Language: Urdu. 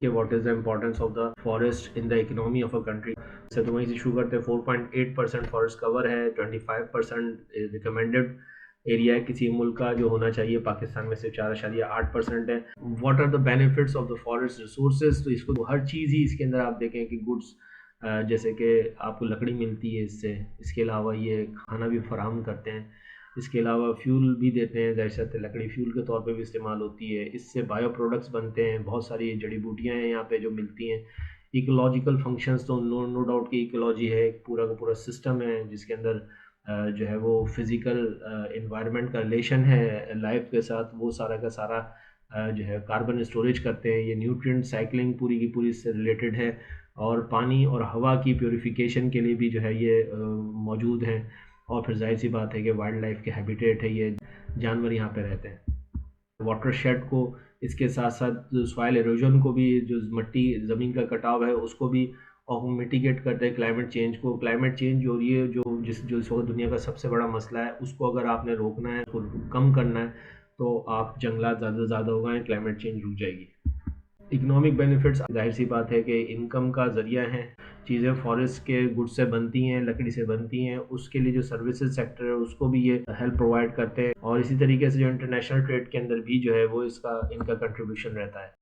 کہ what is the importance of the forest in the economy of a country. سے تو وہیں سے شروع کرتے ہیں. 4.8% فارسٹ کور ہے. 25% ریکمینڈیڈ ایریا ہے کسی ملک کا جو ہونا چاہیے. پاکستان میں صرف 4.8% ہے. What are the benefits of the forest resources? تو اس کو ہر چیز ہی اس کے اندر آپ دیکھیں کہ گڈس جیسے کہ آپ کو لکڑی ملتی ہے اس سے. اس کے علاوہ یہ کھانا بھی فراہم کرتے ہیں. اس کے علاوہ فیول بھی دیتے ہیں. ظاہر سی بات ہے لکڑی فیول کے طور پہ بھی استعمال ہوتی ہے. اس سے بایو پروڈکٹس بنتے ہیں. بہت ساری جڑی بوٹیاں ہیں یہاں پہ جو ملتی ہیں. ایکولوجیکل فنکشنز تو نو ڈاؤٹ کی ایکولوجی ہے. ایک پورا کا پورا سسٹم ہے جس کے اندر جو ہے وہ فزیکل انوائرمنٹ کا ریلیشن ہے لائف کے ساتھ. وہ سارا کا سارا جو ہے کاربن اسٹوریج کرتے ہیں. یہ نیوٹرینٹ سائیکلنگ پوری کی پوری اس سے ریلیٹڈ ہے. اور پانی اور ہوا کی پیوریفیکیشن کے لیے بھی جو ہے یہ موجود ہیں. اور پھر ظاہر سی بات ہے کہ وائلڈ لائف کے ہیبیٹیٹ ہے. یہ جانور یہاں پہ رہتے ہیں. واٹر شیڈ کو اس کے ساتھ ساتھ سوائل ایروجن کو بھی, جو مٹی زمین کا کٹاؤ ہے اس کو بھی میٹیگیٹ کرتے ہیں. کلائمیٹ چینج کو, کلائمیٹ چینج جو یہ جو اس وقت دنیا کا سب سے بڑا مسئلہ ہے, اس کو اگر آپ نے روکنا ہے, اس کو کم کرنا ہے, تو آپ جنگلات زیادہ سے زیادہ اگائیں. کلائمیٹ چینج رک جائے گی. اکنامک بینیفٹس ظاہر سی بات ہے کہ انکم کا ذریعہ ہیں. چیزیں فارسٹ کے گڈ سے بنتی ہیں, لکڑی سے بنتی ہیں. اس کے لیے جو سروسز سیکٹر ہے اس کو بھی یہ ہیلپ پرووائڈ کرتے ہیں. اور اسی طریقے سے جو انٹرنیشنل ٹریڈ کے اندر بھی جو ہے وہ ان کا کنٹریبیوشن رہتا ہے.